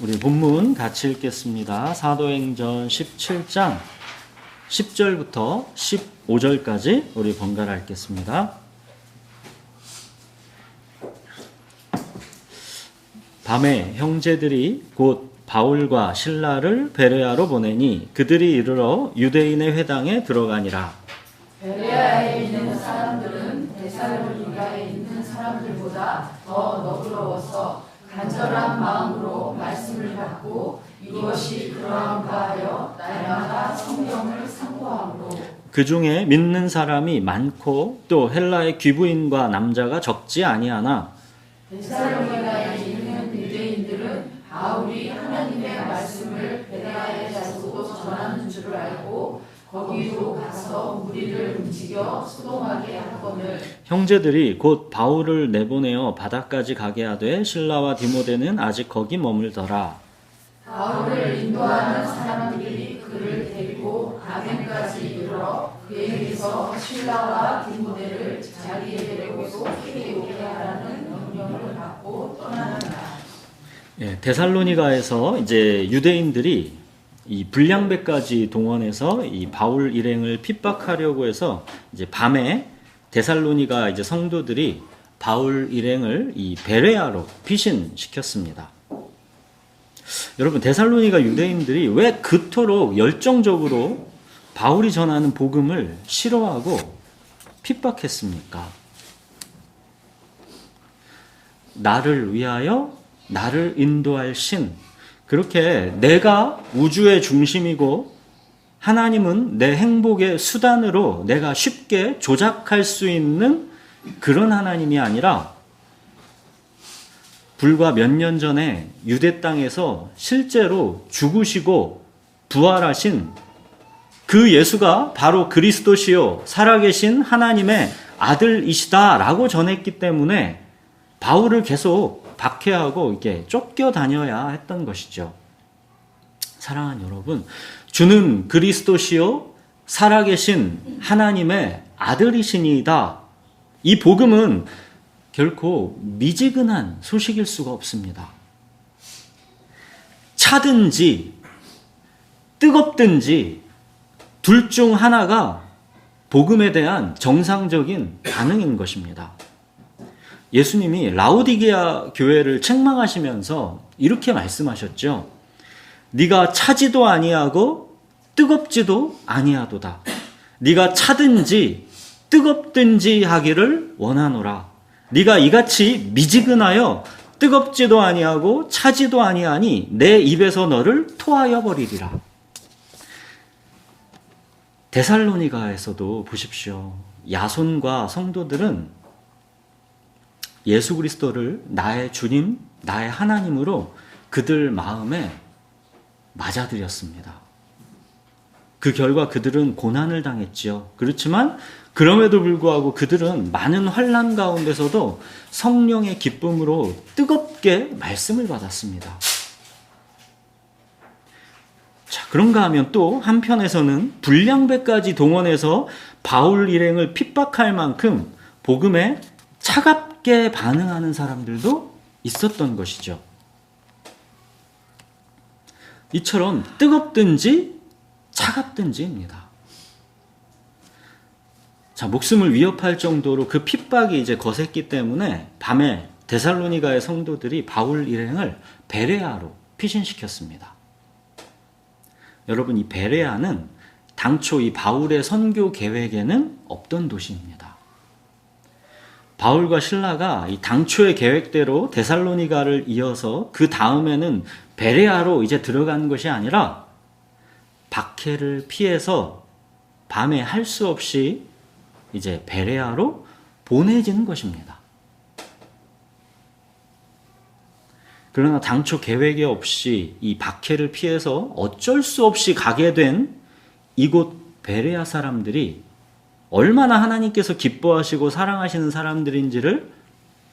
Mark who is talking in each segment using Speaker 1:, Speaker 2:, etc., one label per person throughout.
Speaker 1: 우리 본문 같이 읽겠습니다. 사도행전 17장 10절부터 15절까지 우리 번갈아 읽겠습니다. 밤에 형제들이 곧 바울과 실라를 베레아로 보내니 그들이 이르러 유대인의 회당에 들어가니라.
Speaker 2: 베레아에 있는 사람들은 데살로니가에 있는 사람들보다 더 너그러워서 간절한 마음으로 말씀을 받고 이것이 그러한가 하여 날마다 성경을 상고함으로
Speaker 1: 그 중에 믿는 사람이 많고 또 헬라의 귀부인과 남자가 적지 아니하나
Speaker 2: 데살로니가에 있는 유대인들은 바울이 하나님의 말씀을 베레아에 두고 전하는 줄 알고 거기로 가서 무리를 움직여 소동하게 하거늘
Speaker 1: 형제들이 곧 바울을 내보내어 바다까지 가게 하되 실라와 디모데는 아직 거기 머물더라.
Speaker 2: 바울을 인도하는 사람들이 그를 데리고 아덴까지 이르러 그에게서 실라와 디모데를 자기에게로 속히 오게 하라는 명령을 받고 떠나는다.
Speaker 1: 데살로니가에서 이제 유대인들이 이 불량배까지 동원해서 이 바울 일행을 핍박하려고 해서 이제 밤에 데살로니가 이제 성도들이 바울 일행을 이 베레아로 피신시켰습니다. 여러분, 데살로니가 유대인들이 왜 그토록 열정적으로 바울이 전하는 복음을 싫어하고 핍박했습니까? 나를 위하여 나를 인도할 신, 그렇게 내가 우주의 중심이고 하나님은 내 행복의 수단으로 내가 쉽게 조작할 수 있는 그런 하나님이 아니라 불과 몇 년 전에 유대 땅에서 실제로 죽으시고 부활하신 그 예수가 바로 그리스도시요 살아계신 하나님의 아들이시다라고 전했기 때문에 바울을 계속 박해하고 이렇게 쫓겨다녀야 했던 것이죠. 사랑하는 여러분, 주는 그리스도시요 살아계신 하나님의 아들이시니이다. 이 복음은 결코 미지근한 소식일 수가 없습니다. 차든지 뜨겁든지 둘 중 하나가 복음에 대한 정상적인 반응인 것입니다. 예수님이 라오디게아 교회를 책망하시면서 이렇게 말씀하셨죠. 네가 차지도 아니하고 뜨겁지도 아니하도다. 네가 차든지 뜨겁든지 하기를 원하노라. 네가 이같이 미지근하여 뜨겁지도 아니하고 차지도 아니하니 내 입에서 너를 토하여 버리리라. 데살로니가에서도 보십시오. 야손과 성도들은 예수 그리스도를 나의 주님, 나의 하나님으로 그들 마음에 맞아들였습니다. 그 결과 그들은 고난을 당했지요. 그렇지만 그럼에도 불구하고 그들은 많은 환난 가운데서도 성령의 기쁨으로 뜨겁게 말씀을 받았습니다. 자, 그런가 하면 또 한편에서는 불량배까지 동원해서 바울 일행을 핍박할 만큼 복음에 차갑게 반응하는 사람들도 있었던 것이죠. 이처럼 뜨겁든지 차갑든지입니다. 자, 목숨을 위협할 정도로 그 핍박이 이제 거셌기 때문에 밤에 데살로니가의 성도들이 바울 일행을 베레아로 피신시켰습니다. 여러분, 이 베레아는 당초 이 바울의 선교 계획에는 없던 도시입니다. 바울과 실라가 이 당초의 계획대로 데살로니가를 이어서 그 다음에는 베레아로 이제 들어간 것이 아니라 박해를 피해서 밤에 할 수 없이 이제 베레아로 보내지는 것입니다. 그러나 당초 계획이 없이 이 박해를 피해서 어쩔 수 없이 가게 된 이곳 베레아 사람들이 얼마나 하나님께서 기뻐하시고 사랑하시는 사람들인지를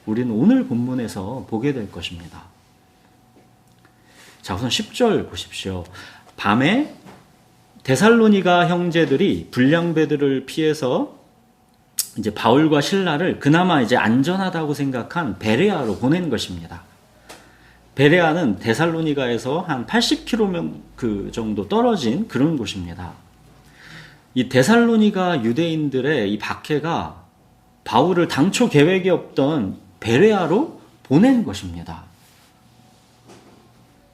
Speaker 1: 우리는 오늘 본문에서 보게 될 것입니다. 자, 우선 10절 보십시오. 밤에 데살로니가 형제들이 불량배들을 피해서 이제 바울과 실라를 그나마 이제 안전하다고 생각한 베레아로 보낸 것입니다. 베레아는 데살로니가에서 한 80km 그 정도 떨어진 그런 곳입니다. 이 데살로니가 유대인들의 이 박해가 바울을 당초 계획이 없던 베레아로 보낸 것입니다.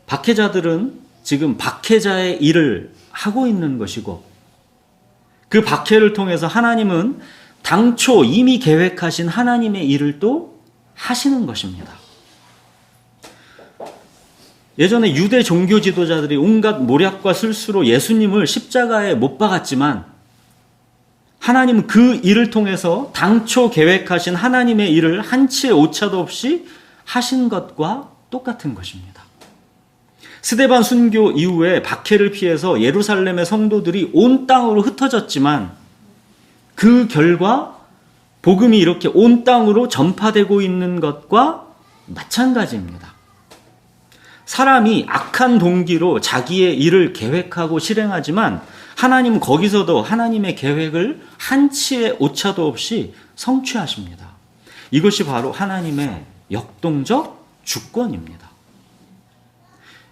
Speaker 1: 박해자들은 지금 박해자의 일을 하고 있는 것이고, 그 박해를 통해서 하나님은 당초 이미 계획하신 하나님의 일을 또 하시는 것입니다. 예전에 유대 종교 지도자들이 온갖 모략과 술수로 예수님을 십자가에 못 박았지만, 하나님은 그 일을 통해서 당초 계획하신 하나님의 일을 한치의 오차도 없이 하신 것과 똑같은 것입니다. 스데반 순교 이후에 박해를 피해서 예루살렘의 성도들이 온 땅으로 흩어졌지만, 그 결과 복음이 이렇게 온 땅으로 전파되고 있는 것과 마찬가지입니다. 사람이 악한 동기로 자기의 일을 계획하고 실행하지만, 하나님은 거기서도 하나님의 계획을 한치의 오차도 없이 성취하십니다. 이것이 바로 하나님의 역동적 주권입니다.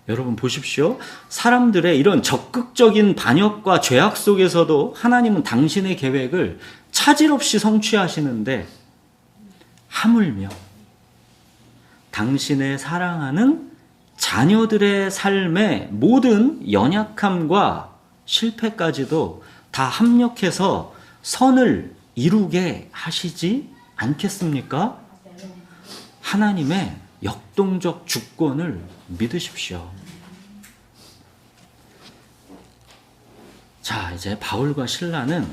Speaker 1: 여러분 보십시오. 사람들의 이런 적극적인 반역과 죄악 속에서도 하나님은 당신의 계획을 차질 없이 성취하시는데, 하물며 당신의 사랑하는 자녀들의 삶의 모든 연약함과 실패까지도 다 합력해서 선을 이루게 하시지 않겠습니까? 하나님의 역동적 주권을 믿으십시오. 자, 이제 바울과 실라는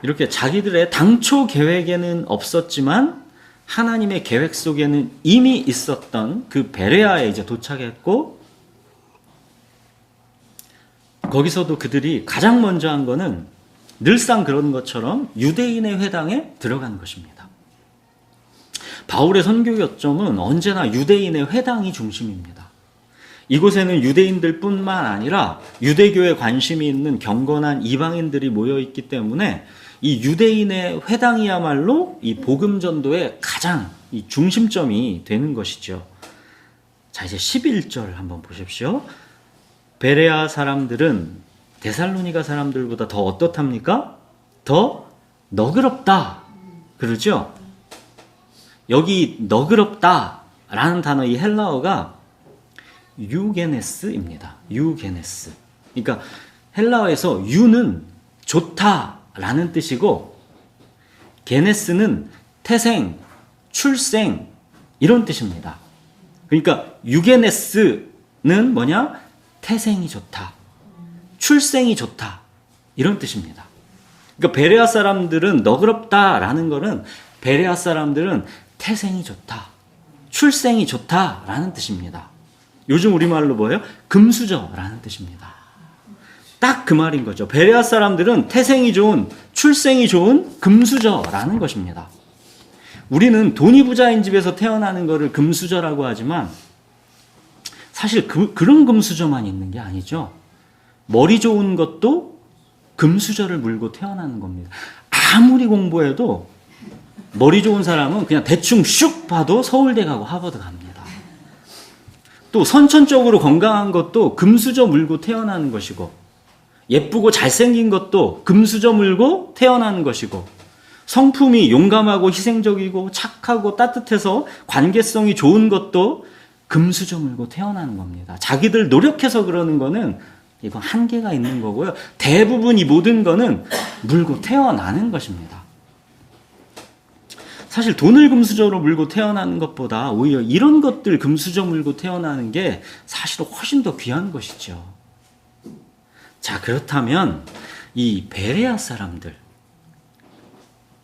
Speaker 1: 이렇게 자기들의 당초 계획에는 없었지만 하나님의 계획 속에는 이미 있었던 그 베레아에 이제 도착했고, 거기서도 그들이 가장 먼저 한 거는 늘상 그런 것처럼 유대인의 회당에 들어간 것입니다. 바울의 선교 요점은 언제나 유대인의 회당이 중심입니다. 이곳에는 유대인들 뿐만 아니라 유대교에 관심이 있는 경건한 이방인들이 모여있기 때문에 이 유대인의 회당이야말로 이 복음 전도의 가장 이 중심점이 되는 것이죠. 자, 이제 11절 한번 보십시오. 베레아 사람들은 데살로니가 사람들보다 더 어떻답니까? 더 너그럽다. 그러죠? 여기 너그럽다 라는 단어, 이 헬라어가 유게네스입니다. 유게네스. 그러니까 헬라어에서 유는 좋다 라는 뜻이고, 게네스는 태생, 출생 이런 뜻입니다. 그러니까 유게네스는 뭐냐? 태생이 좋다, 출생이 좋다 이런 뜻입니다. 그러니까 베레아 사람들은 너그럽다라는 거는 베레아 사람들은 태생이 좋다, 출생이 좋다라는 뜻입니다. 요즘 우리말로 뭐예요? 금수저라는 뜻입니다. 딱 그 말인 거죠. 베레아 사람들은 태생이 좋은, 출생이 좋은 금수저라는 것입니다. 우리는 돈이 부자인 집에서 태어나는 것을 금수저라고 하지만, 사실 그런 금수저만 있는 게 아니죠. 머리 좋은 것도 금수저를 물고 태어나는 겁니다. 아무리 공부해도 머리 좋은 사람은 그냥 대충 슉 봐도 서울대 가고 하버드 갑니다. 또 선천적으로 건강한 것도 금수저 물고 태어나는 것이고, 예쁘고 잘생긴 것도 금수저 물고 태어나는 것이고, 성품이 용감하고 희생적이고 착하고 따뜻해서 관계성이 좋은 것도 금수저 물고 태어나는 겁니다. 자기들 노력해서 그러는 거는 이건 한계가 있는 거고요. 대부분 이 모든 거는 물고 태어나는 것입니다. 사실 돈을 금수저로 물고 태어나는 것보다 오히려 이런 것들 금수저 물고 태어나는 게 사실은 훨씬 더 귀한 것이죠. 자, 그렇다면 이 베레아 사람들,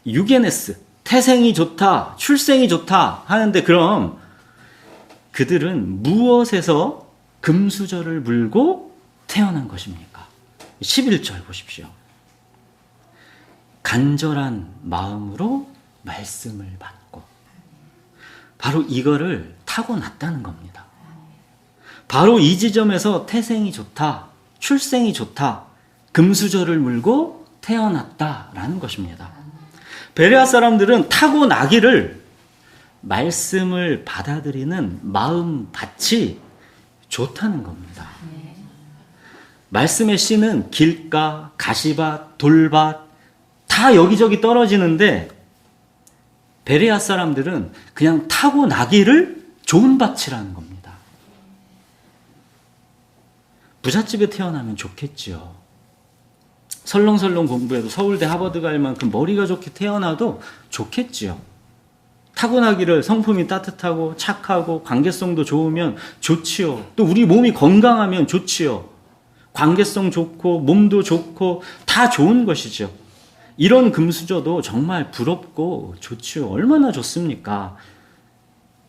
Speaker 1: 유게네스, 태생이 좋다, 출생이 좋다 하는데, 그럼 그들은 무엇에서 금수저를 물고 태어난 것입니까? 11절 보십시오. 간절한 마음으로 말씀을 받고. 바로 이거를 타고났다는 겁니다. 바로 이 지점에서 태생이 좋다, 출생이 좋다, 금수저를 물고 태어났다라는 것입니다. 베레아 사람들은 타고나기를 말씀을 받아들이는 마음밭이 좋다는 겁니다. 말씀의 씨는 길가, 가시밭, 돌밭 다 여기저기 떨어지는데 베레아 사람들은 그냥 타고 나기를 좋은 밭이라는 겁니다. 부잣집에 태어나면 좋겠지요. 설렁설렁 공부해도 서울대 하버드 갈 만큼 머리가 좋게 태어나도 좋겠지요. 타고나기를 성품이 따뜻하고 착하고 관계성도 좋으면 좋지요. 또 우리 몸이 건강하면 좋지요. 관계성 좋고 몸도 좋고 다 좋은 것이죠. 이런 금수저도 정말 부럽고 좋지요. 얼마나 좋습니까?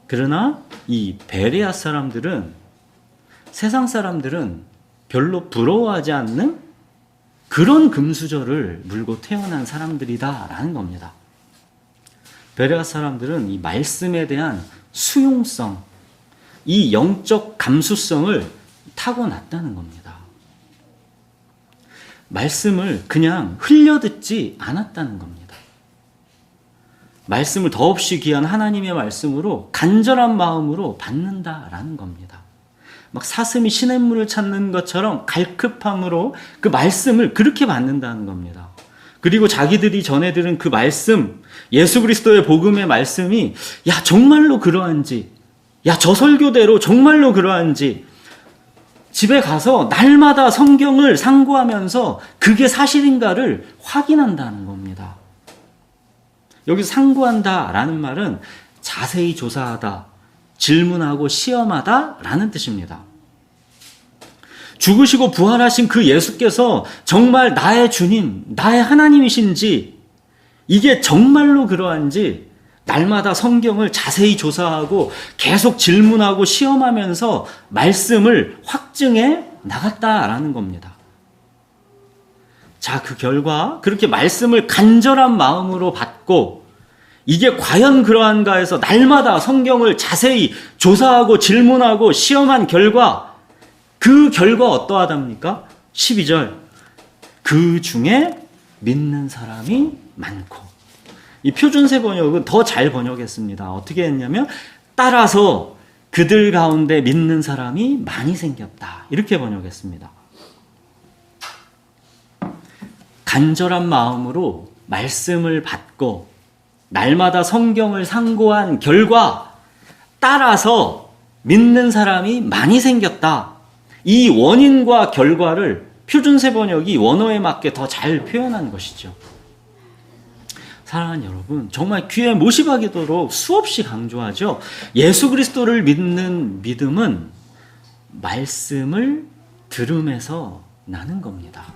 Speaker 1: 그러나 이 베레아 사람들은, 세상 사람들은 별로 부러워하지 않는 그런 금수저를 물고 태어난 사람들이다라는 겁니다. 베레아 사람들은 이 말씀에 대한 수용성, 이 영적 감수성을 타고났다는 겁니다. 말씀을 그냥 흘려듣지 않았다는 겁니다. 말씀을 더없이 귀한 하나님의 말씀으로 간절한 마음으로 받는다라는 겁니다. 막 사슴이 시냇물을 찾는 것처럼 갈급함으로 그 말씀을 그렇게 받는다는 겁니다. 그리고 자기들이 전해 들은 그 말씀, 예수 그리스도의 복음의 말씀이 야 정말로 그러한지, 야 저 설교대로 정말로 그러한지 집에 가서 날마다 성경을 상고하면서 그게 사실인가를 확인한다는 겁니다. 여기서 상고한다라는 말은 자세히 조사하다, 질문하고 시험하다라는 뜻입니다. 죽으시고 부활하신 그 예수께서 정말 나의 주님, 나의 하나님이신지, 이게 정말로 그러한지 날마다 성경을 자세히 조사하고 계속 질문하고 시험하면서 말씀을 확증해 나갔다라는 겁니다. 자, 그 결과 그렇게 말씀을 간절한 마음으로 받고 이게 과연 그러한가 해서 날마다 성경을 자세히 조사하고 질문하고 시험한 결과, 그 결과 어떠하답니까? 12절. 그 중에 믿는 사람이 많고. 이 표준세 번역은 더 잘 번역했습니다. 어떻게 했냐면 따라서 그들 가운데 믿는 사람이 많이 생겼다. 이렇게 번역했습니다. 간절한 마음으로 말씀을 받고 날마다 성경을 상고한 결과 따라서 믿는 사람이 많이 생겼다. 이 원인과 결과를 표준세 번역이 원어에 맞게 더 잘 표현한 것이죠. 사랑하는 여러분, 정말 귀에 못이 박이도록 수없이 강조하죠. 예수 그리스도를 믿는 믿음은 말씀을 들음에서 나는 겁니다.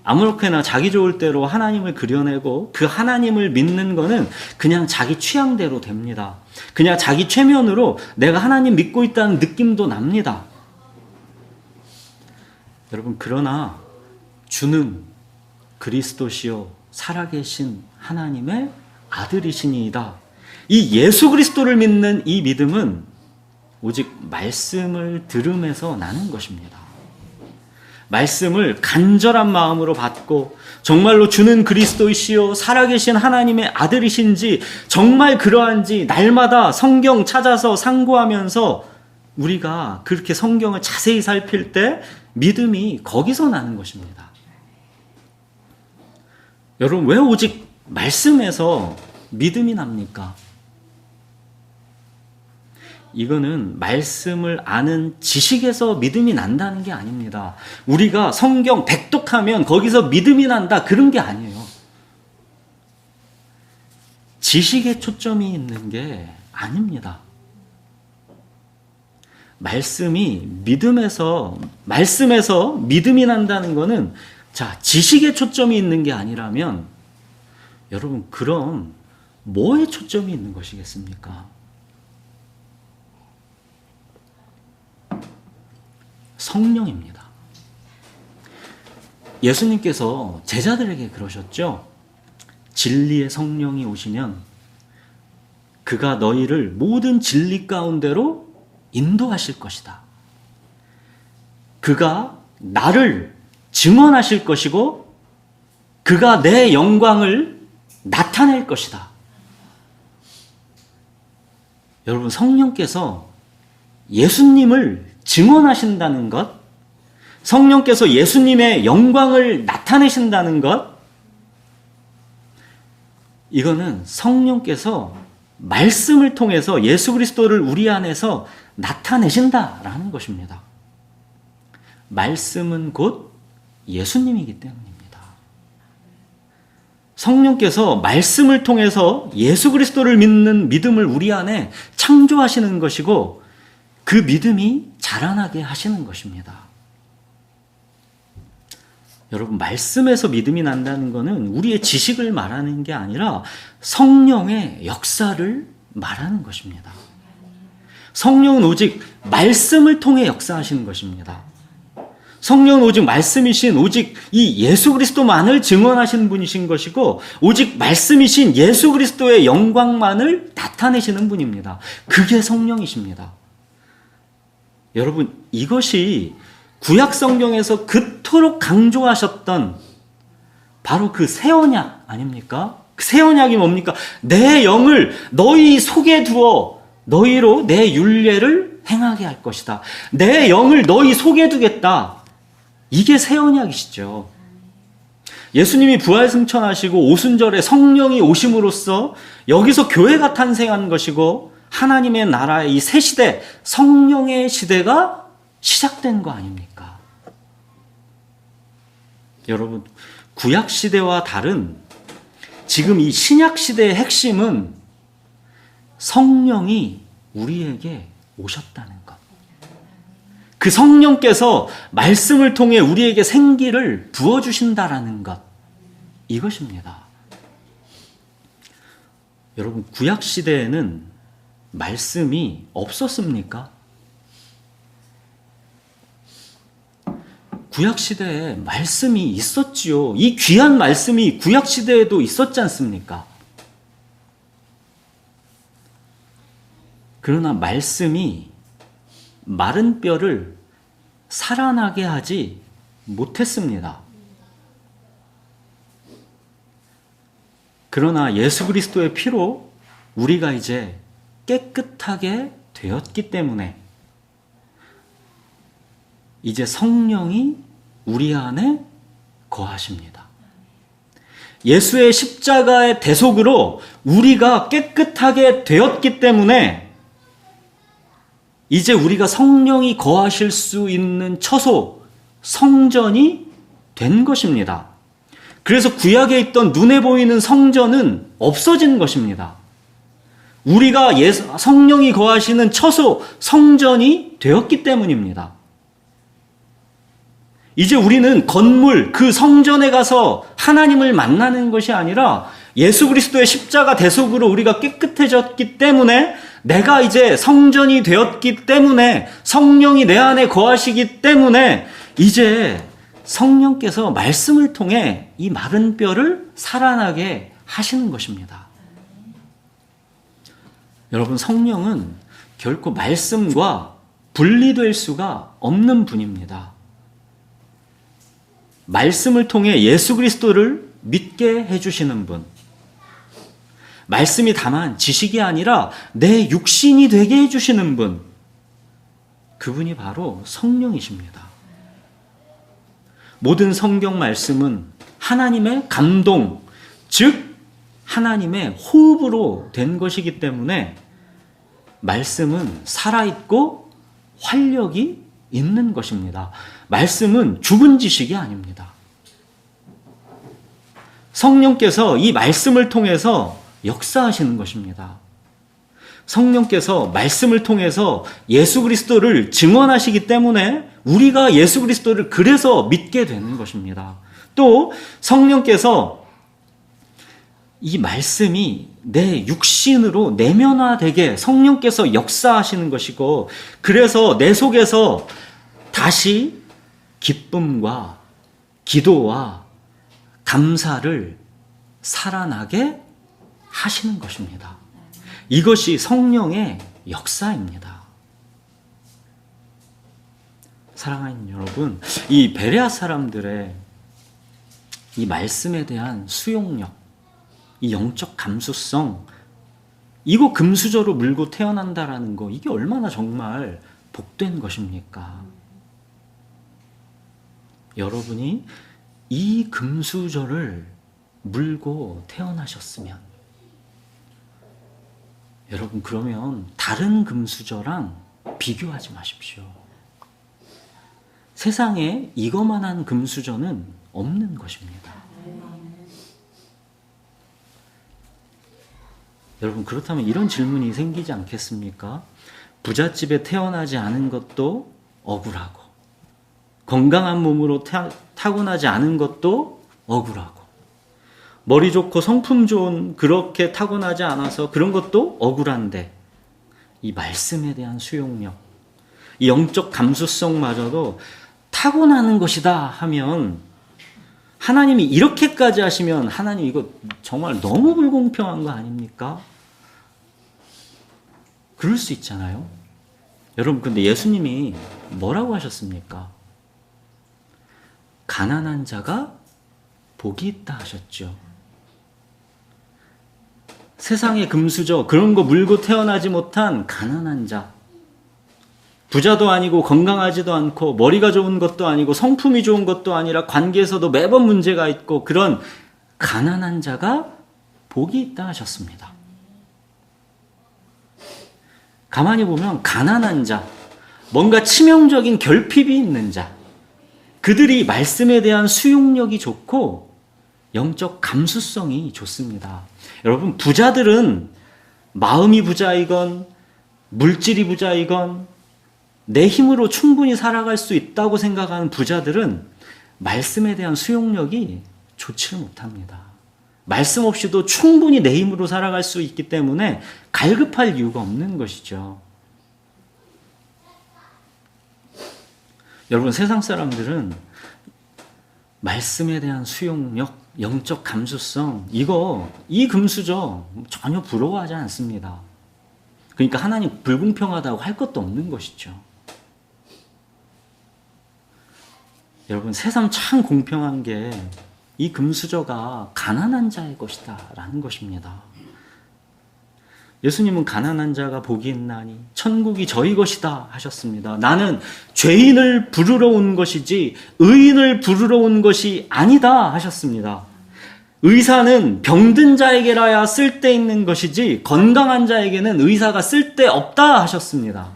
Speaker 1: 아무렇게나 자기 좋을 대로 하나님을 그려내고 그 하나님을 믿는 거는 그냥 자기 취향대로 됩니다. 그냥 자기 최면으로 내가 하나님 믿고 있다는 느낌도 납니다. 여러분, 그러나 주는 그리스도시요 살아계신 하나님의 아들이시니이다. 이 예수 그리스도를 믿는 이 믿음은 오직 말씀을 들음에서 나는 것입니다. 말씀을 간절한 마음으로 받고 정말로 주는 그리스도이시요 살아계신 하나님의 아들이신지 정말 그러한지 날마다 성경 찾아서 상고하면서 우리가 그렇게 성경을 자세히 살필 때 믿음이 거기서 나는 것입니다. 여러분, 왜 오직 말씀에서 믿음이 납니까? 이거는 말씀을 아는 지식에서 믿음이 난다는 게 아닙니다. 우리가 성경 백독하면 거기서 믿음이 난다, 그런 게 아니에요. 지식에 초점이 있는 게 아닙니다. 말씀에서 믿음이 난다는 거는 자, 지식에 초점이 있는 게 아니라면 여러분, 그럼 뭐에 초점이 있는 것이겠습니까? 성령입니다. 예수님께서 제자들에게 그러셨죠. 진리의 성령이 오시면 그가 너희를 모든 진리 가운데로 인도하실 것이다. 그가 나를 증언하실 것이고 그가 내 영광을 나타낼 것이다. 여러분, 성령께서 예수님을 증언하신다는 것, 성령께서 예수님의 영광을 나타내신다는 것, 이거는 성령께서 말씀을 통해서 예수 그리스도를 우리 안에서 나타내신다라는 것입니다. 말씀은 곧 예수님이기 때문입니다. 성령께서 말씀을 통해서 예수 그리스도를 믿는 믿음을 우리 안에 창조하시는 것이고 그 믿음이 자라나게 하시는 것입니다. 여러분, 말씀에서 믿음이 난다는 것은 우리의 지식을 말하는 게 아니라 성령의 역사를 말하는 것입니다. 성령은 오직 말씀을 통해 역사하시는 것입니다. 성령은 오직 말씀이신 오직 이 예수 그리스도만을 증언하시는 분이신 것이고 오직 말씀이신 예수 그리스도의 영광만을 나타내시는 분입니다. 그게 성령이십니다. 여러분, 이것이 구약 성경에서 그토록 강조하셨던 바로 그 새 언약 아닙니까? 그 새 언약이 뭡니까? 내 영을 너희 속에 두어 너희로 내 율례를 행하게 할 것이다. 내 영을 너희 속에 두겠다. 이게 새 언약이시죠. 예수님이 부활 승천하시고 오순절에 성령이 오심으로써 여기서 교회가 탄생한 것이고 하나님의 나라의 이 새 시대, 성령의 시대가 시작된 거 아닙니까? 여러분, 구약 시대와 다른 지금 이 신약 시대의 핵심은 성령이 우리에게 오셨다는 것. 그 성령께서 말씀을 통해 우리에게 생기를 부어주신다라는 것. 이것입니다. 여러분, 구약 시대에는 말씀이 없었습니까? 구약 시대에 말씀이 있었지요. 이 귀한 말씀이 구약 시대에도 있었지 않습니까? 그러나 말씀이 마른 뼈를 살아나게 하지 못했습니다. 그러나 예수 그리스도의 피로 우리가 이제 깨끗하게 되었기 때문에 이제 성령이 우리 안에 거하십니다. 예수의 십자가의 대속으로 우리가 깨끗하게 되었기 때문에 이제 우리가 성령이 거하실 수 있는 처소, 성전이 된 것입니다. 그래서 구약에 있던 눈에 보이는 성전은 없어진 것입니다. 우리가 성령이 거하시는 처소, 성전이 되었기 때문입니다. 이제 우리는 건물, 그 성전에 가서 하나님을 만나는 것이 아니라 예수 그리스도의 십자가 대속으로 우리가 깨끗해졌기 때문에 내가 이제 성전이 되었기 때문에 성령이 내 안에 거하시기 때문에 이제 성령께서 말씀을 통해 이 마른 뼈를 살아나게 하시는 것입니다. 여러분, 성령은 결코 말씀과 분리될 수가 없는 분입니다. 말씀을 통해 예수 그리스도를 믿게 해주시는 분. 말씀이 다만 지식이 아니라 내 육신이 되게 해주시는 분. 그분이 바로 성령이십니다. 모든 성경 말씀은 하나님의 감동, 즉 하나님의 호흡으로 된 것이기 때문에 말씀은 살아있고 활력이 있는 것입니다. 말씀은 죽은 지식이 아닙니다. 성령께서 이 말씀을 통해서 역사하시는 것입니다. 성령께서 말씀을 통해서 예수 그리스도를 증언하시기 때문에 우리가 예수 그리스도를 그래서 믿게 되는 것입니다. 또 성령께서 이 말씀이 내 육신으로 내면화되게 성령께서 역사하시는 것이고 그래서 내 속에서 다시 기쁨과 기도와 감사를 살아나게 하시는 것입니다. 이것이 성령의 역사입니다. 사랑하는 여러분, 이 베레아 사람들의 이 말씀에 대한 수용력, 이 영적 감수성, 이거 금수저로 물고 태어난다라는 거, 이게 얼마나 정말 복된 것입니까? 여러분이 이 금수저를 물고 태어나셨으면, 여러분 그러면 다른 금수저랑 비교하지 마십시오. 세상에 이거만한 금수저는 없는 것입니다. 여러분 그렇다면 이런 질문이 생기지 않겠습니까? 부잣집에 태어나지 않은 것도 억울하고, 건강한 몸으로 타고나지 않은 것도 억울하고, 머리 좋고 성품 좋은 그렇게 타고나지 않아서 그런 것도 억울한데, 이 말씀에 대한 수용력, 이 영적 감수성마저도 타고나는 것이다 하면, 하나님이 이렇게까지 하시면 하나님 이거 정말 너무 불공평한 거 아닙니까? 그럴 수 있잖아요. 여러분 근데 예수님이 뭐라고 하셨습니까? 가난한 자가 복이 있다 하셨죠. 세상의 금수저 그런 거 물고 태어나지 못한 가난한 자, 부자도 아니고 건강하지도 않고 머리가 좋은 것도 아니고 성품이 좋은 것도 아니라 관계에서도 매번 문제가 있고 그런 가난한 자가 복이 있다 하셨습니다. 가만히 보면 가난한 자, 뭔가 치명적인 결핍이 있는 자, 그들이 말씀에 대한 수용력이 좋고 영적 감수성이 좋습니다. 여러분 부자들은 마음이 부자이건 물질이 부자이건 내 힘으로 충분히 살아갈 수 있다고 생각하는 부자들은 말씀에 대한 수용력이 좋지를 못합니다. 말씀 없이도 충분히 내 힘으로 살아갈 수 있기 때문에 갈급할 이유가 없는 것이죠. 여러분 세상 사람들은 말씀에 대한 수용력, 영적 감수성, 이 금수저 전혀 부러워하지 않습니다. 그러니까 하나님 불공평하다고 할 것도 없는 것이죠. 여러분 세상 참 공평한 게 이 금수저가 가난한 자의 것이다 라는 것입니다. 예수님은 가난한 자가 복이 있나니 천국이 저희 것이다 하셨습니다. 나는 죄인을 부르러 온 것이지 의인을 부르러 온 것이 아니다 하셨습니다. 의사는 병든 자에게라야 쓸데있는 것이지 건강한 자에게는 의사가 쓸데없다 하셨습니다.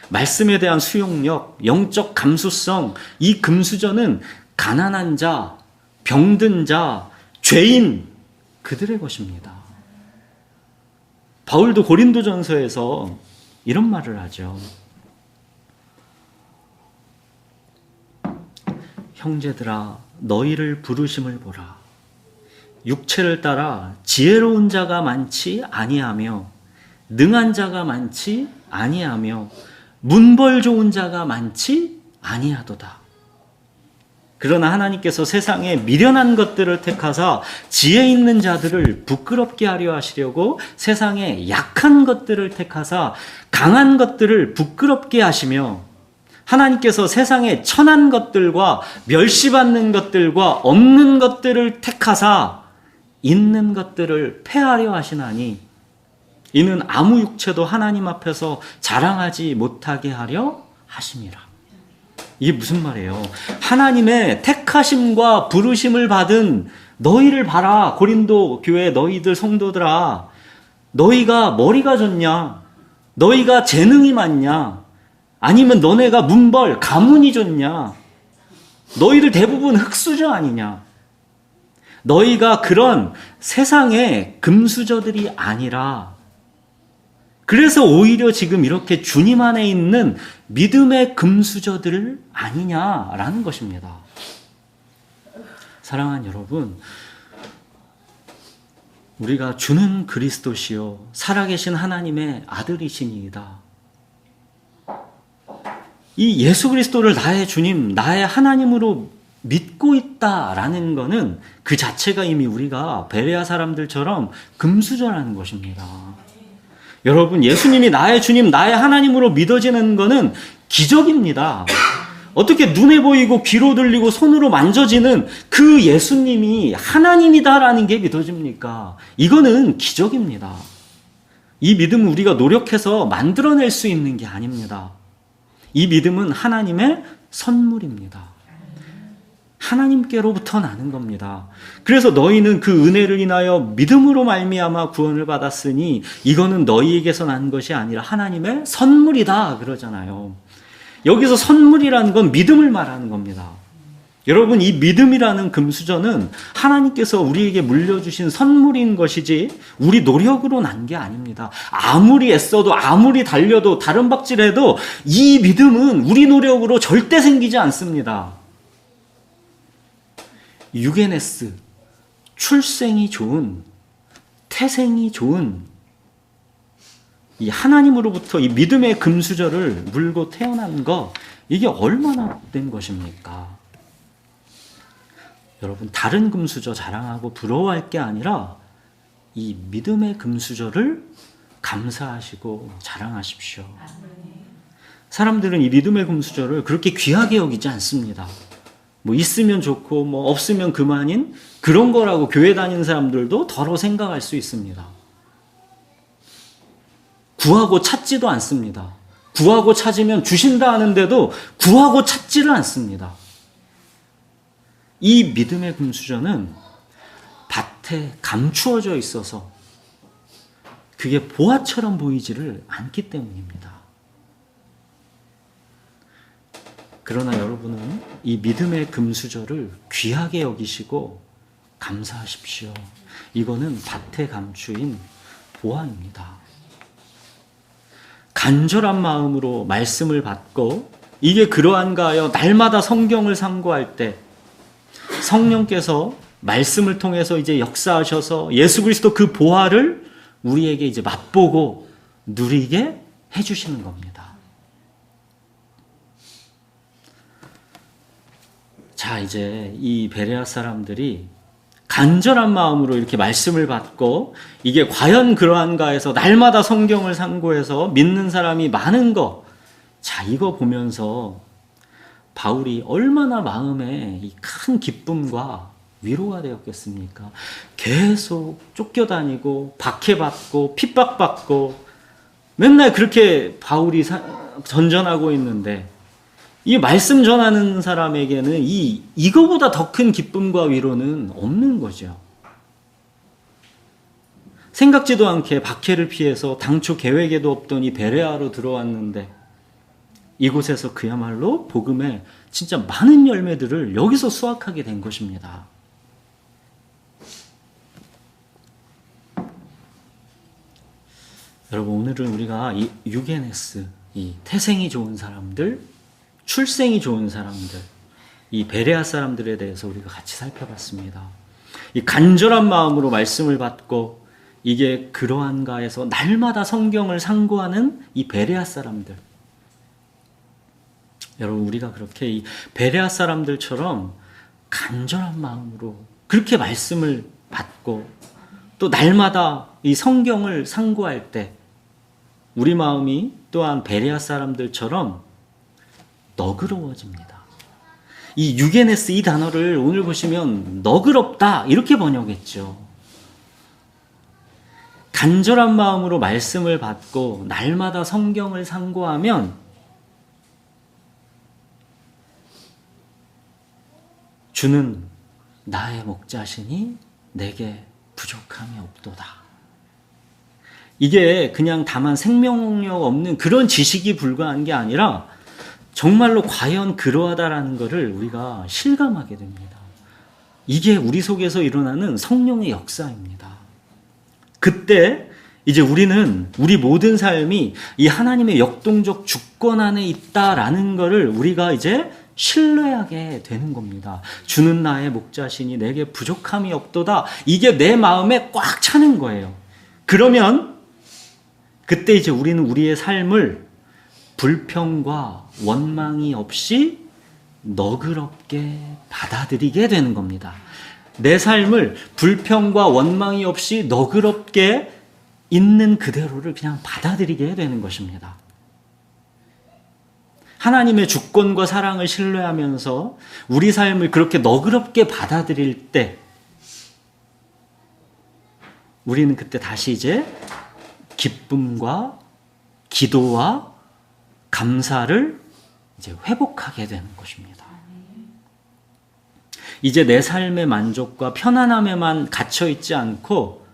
Speaker 1: 말씀에 대한 수용력, 영적 감수성, 이 금수저는 가난한 자, 병든 자, 죄인, 그들의 것입니다. 바울도 고린도전서에서 이런 말을 하죠. 형제들아, 너희를 부르심을 보라. 육체를 따라 지혜로운 자가 많지 아니하며 능한 자가 많지 아니하며 문벌 좋은 자가 많지 아니하도다. 그러나 하나님께서 세상에 미련한 것들을 택하사 지혜 있는 자들을 부끄럽게 하려 하시려고 세상에 약한 것들을 택하사 강한 것들을 부끄럽게 하시며, 하나님께서 세상에 천한 것들과 멸시받는 것들과 없는 것들을 택하사 있는 것들을 폐하려 하시나니 이는 아무 육체도 하나님 앞에서 자랑하지 못하게 하려 하심이라. 이게 무슨 말이에요? 하나님의 택하심과 부르심을 받은 너희를 봐라. 고린도 교회 너희들 성도들아, 너희가 머리가 좋냐? 너희가 재능이 많냐? 아니면 너네가 문벌, 가문이 좋냐? 너희들 대부분 흙수저 아니냐? 너희가 그런 세상의 금수저들이 아니라, 그래서 오히려 지금 이렇게 주님 안에 있는 믿음의 금수저들 아니냐라는 것입니다. 사랑하는 여러분, 우리가 주는 그리스도시요 살아계신 하나님의 아들이시니이다. 이 예수 그리스도를 나의 주님, 나의 하나님으로 믿고 있다라는 것은 그 자체가 이미 우리가 베레아 사람들처럼 금수저라는 것입니다. 여러분, 예수님이 나의 주님, 나의 하나님으로 믿어지는 것은 기적입니다. 어떻게 눈에 보이고 귀로 들리고 손으로 만져지는 그 예수님이 하나님이다라는 게 믿어집니까? 이거는 기적입니다. 이 믿음은 우리가 노력해서 만들어낼 수 있는 게 아닙니다. 이 믿음은 하나님의 선물입니다. 하나님께로부터 나는 겁니다. 그래서 너희는 그 은혜를 인하여 믿음으로 말미암아 구원을 받았으니 이거는 너희에게서 난 것이 아니라 하나님의 선물이다 그러잖아요. 여기서 선물이라는 건 믿음을 말하는 겁니다. 여러분, 이 믿음이라는 금수저는 하나님께서 우리에게 물려주신 선물인 것이지 우리 노력으로 난 게 아닙니다. 아무리 애써도 아무리 달려도 다른 박질해도 이 믿음은 우리 노력으로 절대 생기지 않습니다. 유게네스, 출생이 좋은, 태생이 좋은 이 하나님으로부터 이 믿음의 금수저를 물고 태어난 거, 이게 얼마나 된 것입니까? 여러분, 다른 금수저 자랑하고 부러워할 게 아니라 이 믿음의 금수저를 감사하시고 자랑하십시오. 사람들은 이 믿음의 금수저를 그렇게 귀하게 여기지 않습니다. 뭐 있으면 좋고 뭐 없으면 그만인 그런 거라고 교회 다니는 사람들도 더러 생각할 수 있습니다. 구하고 찾지도 않습니다. 구하고 찾으면 주신다 하는데도 구하고 찾지를 않습니다. 이 믿음의 금수저는 밭에 감추어져 있어서 그게 보화처럼 보이지를 않기 때문입니다. 그러나 여러분은 이 믿음의 금수저를 귀하게 여기시고 감사하십시오. 이거는 밭에 감추인 보화입니다. 간절한 마음으로 말씀을 받고 이게 그러한가 하여 날마다 성경을 상고할 때 성령께서 말씀을 통해서 이제 역사하셔서 예수 그리스도 그 보화를 우리에게 이제 맛보고 누리게 해주시는 겁니다. 자, 이제 이 베레아 사람들이 간절한 마음으로 이렇게 말씀을 받고 이게 과연 그러한가 해서 날마다 성경을 상고해서 믿는 사람이 많은 거, 자, 이거 보면서 바울이 얼마나 마음에 이 큰 기쁨과 위로가 되었겠습니까? 계속 쫓겨다니고 박해받고 핍박받고 맨날 그렇게 바울이 전전하고 있는데 이 말씀 전하는 사람에게는 이거보다 더 큰 기쁨과 위로는 없는 거죠. 생각지도 않게 박해를 피해서 당초 계획에도 없던 이 베레아로 들어왔는데 이곳에서 그야말로 복음의 진짜 많은 열매들을 여기서 수확하게 된 것입니다. 여러분, 오늘은 우리가 이 유게네스, 이 태생이 좋은 사람들, 출생이 좋은 사람들, 이 베레아 사람들에 대해서 우리가 같이 살펴봤습니다. 이 간절한 마음으로 말씀을 받고 이게 그러한가 해서 날마다 성경을 상고하는 이 베레아 사람들. 여러분, 우리가 그렇게 이 베레아 사람들처럼 간절한 마음으로 그렇게 말씀을 받고 또 날마다 이 성경을 상고할 때 우리 마음이 또한 베레아 사람들처럼 너그러워집니다. 이 유게네스 이 단어를 오늘 보시면 너그럽다 이렇게 번역했죠. 간절한 마음으로 말씀을 받고 날마다 성경을 상고하면 주는 나의 목자시니 내게 부족함이 없도다. 이게 그냥 다만 생명력 없는 그런 지식이 불과한 게 아니라 정말로 과연 그러하다라는 것을 우리가 실감하게 됩니다. 이게 우리 속에서 일어나는 성령의 역사입니다. 그때 이제 우리는 우리 모든 삶이 이 하나님의 역동적 주권 안에 있다라는 것을 우리가 이제 신뢰하게 되는 겁니다. 주는 나의 목자시니 내게 부족함이 없도다. 이게 내 마음에 꽉 차는 거예요. 그러면 그때 이제 우리는 우리의 삶을 불평과 원망이 없이 너그럽게 받아들이게 되는 겁니다. 내 삶을 불평과 원망이 없이 너그럽게 있는 그대로를 그냥 받아들이게 되는 것입니다. 하나님의 주권과 사랑을 신뢰하면서 우리 삶을 그렇게 너그럽게 받아들일 때 우리는 그때 다시 이제 기쁨과 기도와 감사를 이제 회복하게 되는 것입니다. 이제 내 삶의 만족과 편안함에만 갇혀 있지 않고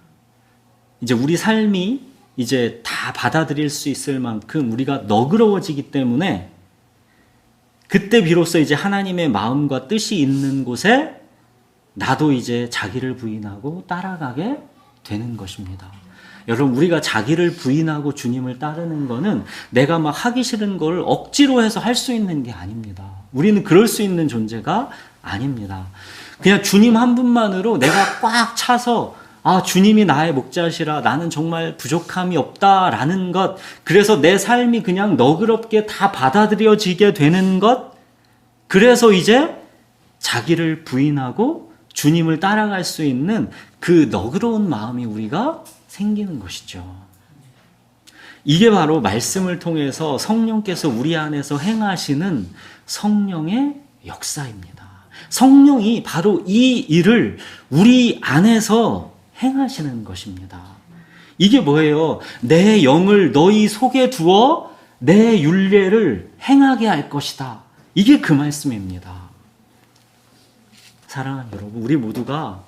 Speaker 1: 이제 우리 삶이 이제 다 받아들일 수 있을 만큼 우리가 너그러워지기 때문에 그때 비로소 이제 하나님의 마음과 뜻이 있는 곳에 나도 이제 자기를 부인하고 따라가게 되는 것입니다. 여러분, 우리가 자기를 부인하고 주님을 따르는 거는 내가 막 하기 싫은 걸 억지로 해서 할 수 있는 게 아닙니다. 우리는 그럴 수 있는 존재가 아닙니다. 그냥 주님 한 분만으로 내가 꽉 차서 주님이 나의 목자시라 나는 정말 부족함이 없다라는 것, 그래서 내 삶이 그냥 너그럽게 다 받아들여지게 되는 것, 그래서 이제 자기를 부인하고 주님을 따라갈 수 있는 그 너그러운 마음이 우리가 생기는 것이죠. 이게 바로 말씀을 통해서 성령께서 우리 안에서 행하시는 성령의 역사입니다. 성령이 바로 이 일을 우리 안에서 행하시는 것입니다. 이게 뭐예요? 내 영을 너희 속에 두어 내 율례를 행하게 할 것이다. 이게 그 말씀입니다. 사랑하는 여러분, 우리 모두가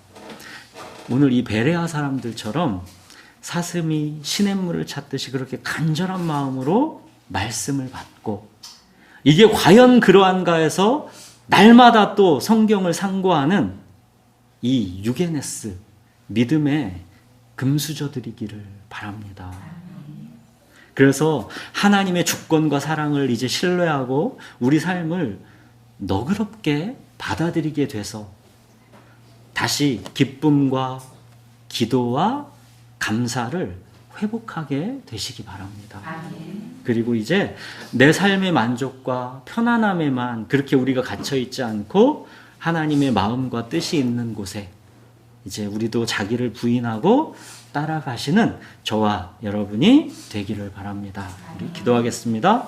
Speaker 1: 오늘 이 베레아 사람들처럼 사슴이 시냇물을 찾듯이 그렇게 간절한 마음으로 말씀을 받고, 이게 과연 그러한가 해서 날마다 또 성경을 상고하는 이 유게네스, 믿음의 금수저들이기를 바랍니다. 그래서 하나님의 주권과 사랑을 이제 신뢰하고 우리 삶을 너그럽게 받아들이게 돼서 다시 기쁨과 기도와 감사를 회복하게 되시기 바랍니다. 그리고 이제 내 삶의 만족과 편안함에만 그렇게 우리가 갇혀 있지 않고 하나님의 마음과 뜻이 있는 곳에 이제 우리도 자기를 부인하고 따라가시는 저와 여러분이 되기를 바랍니다. 우리 기도하겠습니다.